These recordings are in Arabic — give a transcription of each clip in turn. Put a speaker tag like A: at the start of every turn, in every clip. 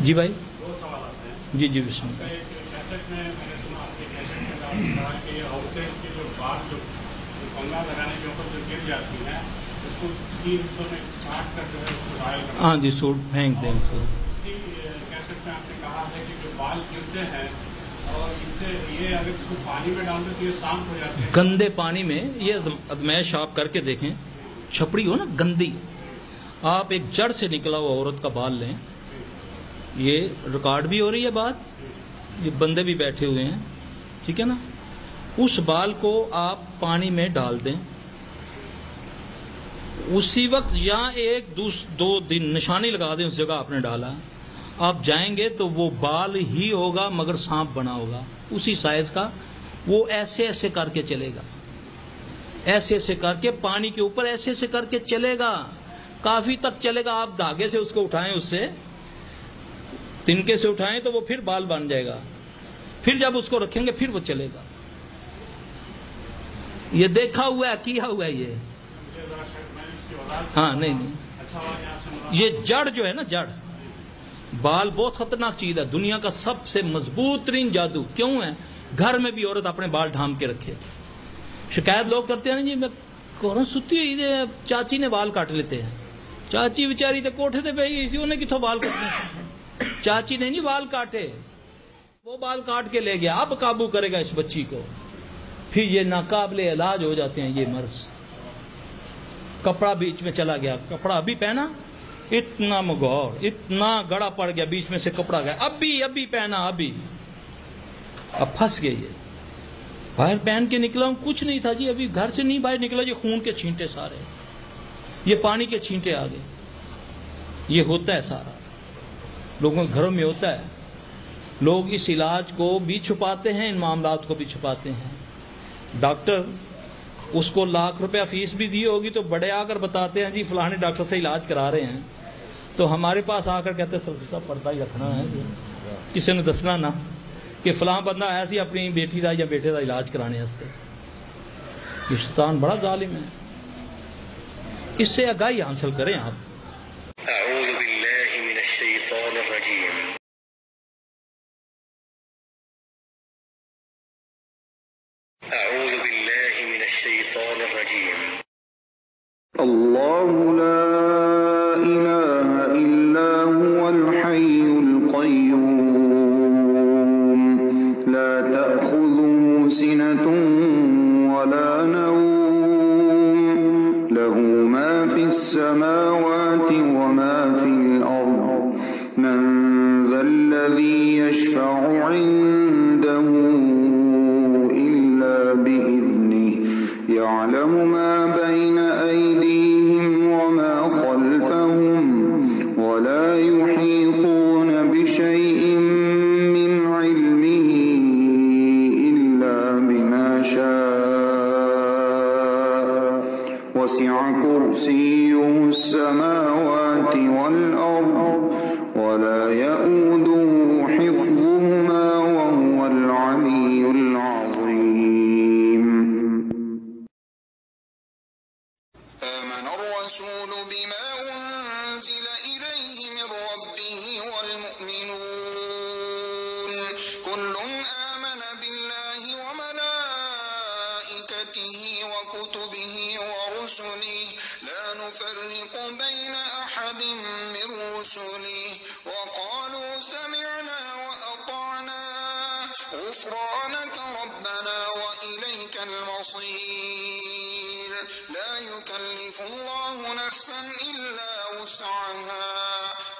A: جی بھائی.
B: دو سوالات ہیں.
A: جی جی بسم اللہ.
B: ایک کیسٹ میں نے سنا آپ کے کیسٹ میں کہا کہ عورتیں کی جو بال جو کنگا لگانے کے اوپر جو گر جاتی ہیں اس کو 3 حصوں میں کاٹ کر جو ہے اس کو رائل کرنا.
A: ہاں جی سوٹ پھینک دیں اس کو.
B: اسی کیسٹ میں آپ نے کہا ہے کہ جو بال گرتے ہیں اور اس سے یہ اگر اس کو پانی میں ڈال دیں تو یہ صاف ہو جاتے ہیں.
A: گندے پانی میں یہ ادمائش آپ کر کے دیکھیں، چھپڑی ہو نا گندی، آپ ایک جڑ سے نکلا ہوا عورت کا بال لیں، یہ ریکارڈ بھی ہو رہی ہے بات، یہ بندے بھی بیٹھے ہوئے ہیں، ٹھیک ہے نا، اس بال کو آپ پانی میں ڈال دیں، اسی وقت یا 1-2 دن نشانی لگا دیں اس جگہ آپ نے ڈالا، آپ جائیں گے تو وہ بال ہی ہوگا مگر سانپ بنا ہوگا اسی سائز کا، وہ ایسے ایسے کر کے چلے گا، ایسے ایسے کر کے پانی کے اوپر ایسے ایسے کر کے چلے گا، کافی تک چلے گا. آپ دھاگے سے اس کو اٹھائیں، اس سے تنکے سے اٹھائیں تو وہ پھر بال بن جائے گا، پھر جب اس کو رکھیں گے پھر وہ چلے گا. یہ دیکھا ہوا ہے، کیا ہوا ہے یہ. ہاں نہیں یہ جڑ جو ہے نا، جڑ بال بہت خطرناک چیز ہے، دنیا کا سب سے مضبوط ترین جادو کیوں ہے؟ گھر میں بھی عورت اپنے بال ڈھام کے رکھے. شکایت لوگ کرتے ہیں نا جی میں کورن ستی ہوئی چاچی نے بال کاٹ لیتے ہیں. چاچی بیچاری تو کوٹھے تے پہ انہیں کتوں بال کٹنے، چاچی نے نہیں بال کاٹے، وہ بال کاٹ کے لے گیا. اب قابو کرے گا اس بچی کو، پھر یہ ناقابل علاج ہو جاتے ہیں یہ مرض. کپڑا بیچ میں چلا گیا، کپڑا ابھی پہنا، اتنا مگور اتنا گڑا پڑ گیا، بیچ میں سے کپڑا گیا، ابھی پہنا، اب پھنس گئی ہے. باہر پہن کے نکلا ہوں، کچھ نہیں تھا جی، ابھی گھر سے نہیں باہر نکلا جی، خون کے چھینٹے سارے، یہ پانی کے چھینٹے آ گئے. یہ ہوتا ہے سارا، لوگوں کے گھروں میں ہوتا ہے. لوگ اس علاج کو بھی چھپاتے ہیں، ان معاملات کو بھی چھپاتے ہیں. ڈاکٹر اس کو ₹1,00,000 فیس بھی دی ہوگی تو بڑے آ کر بتاتے ہیں جی فلانے ڈاکٹر سے علاج کرا رہے ہیں، تو ہمارے پاس آ کر کہتے ہیں سر صاحب پردہ ہی رکھنا ہے، کسی نے دسنا نہ کہ فلاں بندہ ایسی اپنی بیٹی دا یا بیٹے دا علاج کرانے واسطے. یہ شیطان بڑا ظالم ہے، اس سے آگاہی حاصل کریں آپ.
C: اعوذ باللہ من الشیطان الرجیم. اعوذ باللہ من الشیطان الرجیم.
D: اللہ لا الہ الا هو الحی القیوم لا تأخذه سنة ولا نوم له ما في السماوات وما في الأرض من ذا الذي يشفع عنده إلا بإذنه يعلم ما بين أيديهم وما خلفهم ولا يحيطون بشيء من علمه إلا بما شاء وسع كرسيه السماوات والأرض ولا يؤوده حفظهما وهو العلي العظيم. آمن الرسول بما أنزل إليه من ربه والمؤمنون كل آمن بالله وملائكته وكتبه ورسله لا نفرق بين أحد من رسله وقالوا سمعنا وأطعنا غفرانك ربنا وإليك المصير. لا يكلف الله نفسا إلا وسعها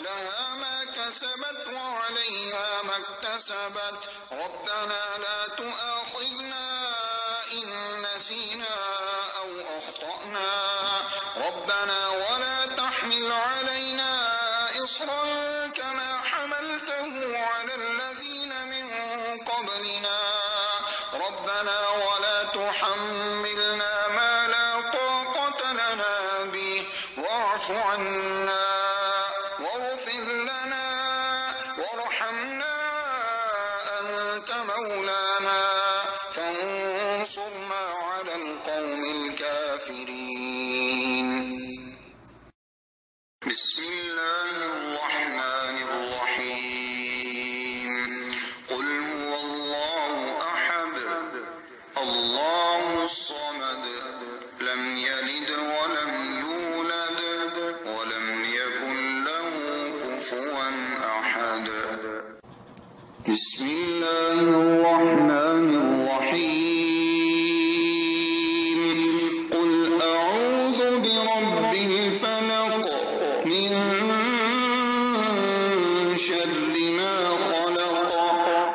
D: لها ما كسبت وعليها ما اكتسبت ربنا لا تؤاخذنا إن نسينا أو أخطأنا ربنا ولا تحمل علينا إصرا كما حملته على الذين من قبلنا ربنا ولا تحملنا ما لا طاقة لنا به واعف عنا واغفر لنا وارحمنا أنت مولانا فانصرنا على القوم الكافرين. بسم الله الله الرحمن الرحيم قل هو الله أحد الله الصمد لم يلد ولم يولد ولم يكن له كفوا أحد بسم الله الرحمن الرحيم قل أعوذ برب الفلق من شر ما خلق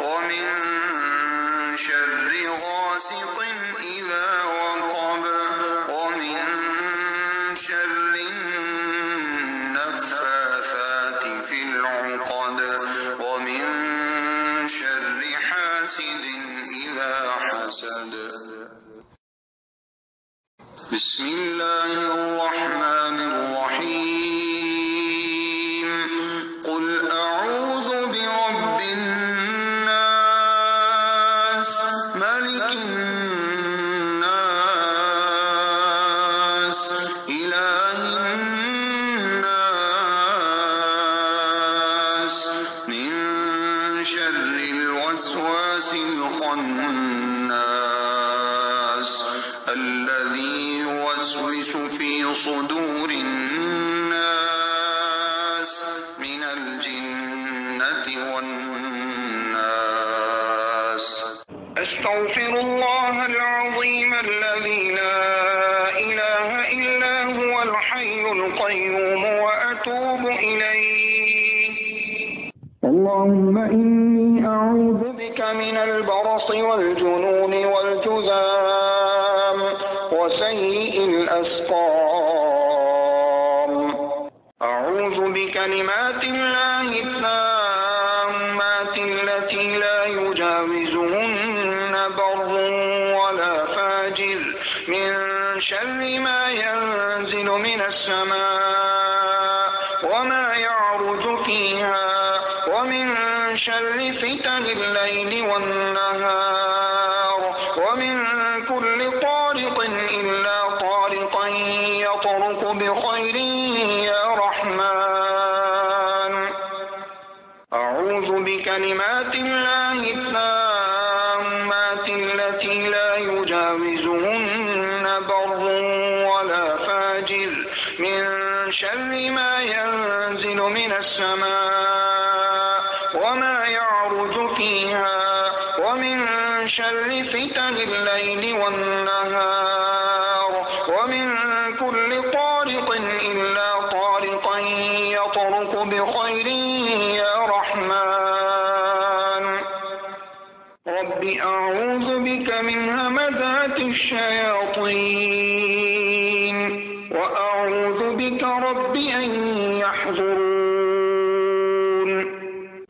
D: ومن شر غاسق إذا وقب ومن شر النفاثات في العقد ومن شر حاسد إذا حسد بسم الله الرحمن الرحيم قل أعوذ برب الناس ملك الناس إله الناس من شر الوسواس الخناس الذي يوسوس في صدور الناس من الجنة والناس أستغفر الله العظيم الذي لا إله إلا هو الحي القيوم وأتوب إليه اللهم إني أعوذ بك من البرص والجنون والجذام وسيء الأسقام أعوذ بكلمات الله التامات التي لا يجاوزهن بر ولا فاجر من شر ما ينزل من السماء وما يعرج فيها ومن شر فتن الليل والنهار ومن كل طارق إلا طارقا يطرق بخير يا رحمن أعوذ بكلمات الله التامات التي لا يجاوزهن بر ولا فاجر من شر ما ينزل من السماء وما يعرج فيها ومن شر فتن الليل والنهار ومن كل طارق إلا طارقا يطرق بخير يا رحمن رب أعوذ بك من همزات الشياطين وأعوذ بك رب أن يحضرون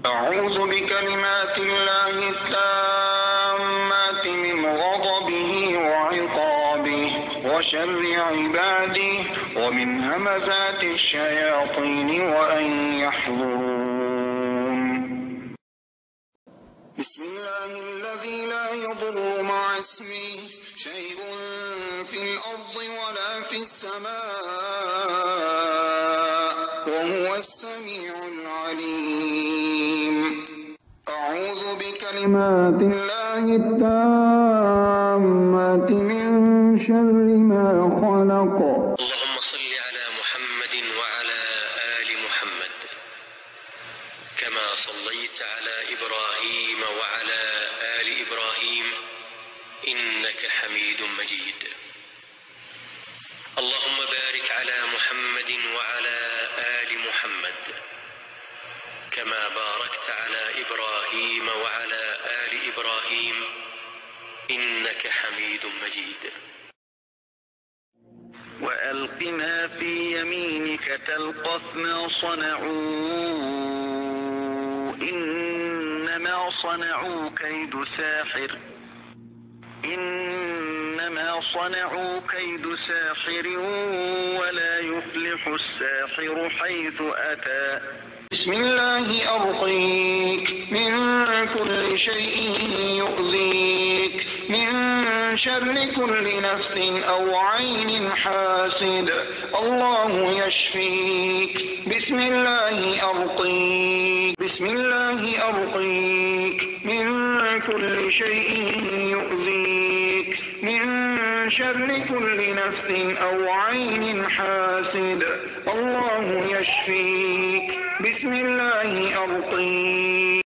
D: أعوذ بكلمات الله التامات من غضبه وعقابه وشر عباده ومن همزات الشياطين وأن يحضرون بسم الله الذي لا يضر مع اسمه شيء في الأرض ولا في السماء وهو السميع العليم أعوذ بكلمات الله التامات من شر ما خلق
C: اللهم صل على محمد وعلى آل محمد كما صليت على إبراهيم وعلى آل إبراهيم إنك حميد مجيد اللهم بارك على محمد وعلى آل محمد كما باركت على إبراهيم وعلى آل إبراهيم إنك حميد مجيد
E: وألق ما في يمينك تلقف ما صنعوا إنما صنعوا كيد ساحر إنما صنعوا كيد ساحر ولا يفلح الساحر حيث أتى بسم الله أرقيك من كل شيء يؤذيك
D: من شر كل نفس أو عين حاسد. الله يشفيك. بسم الله أرقيك. بسم الله أرقيك من كل شيء يؤذيك، من شر كل نفس أو عين حاسد. الله يشفيك. بسم الله أرقيك.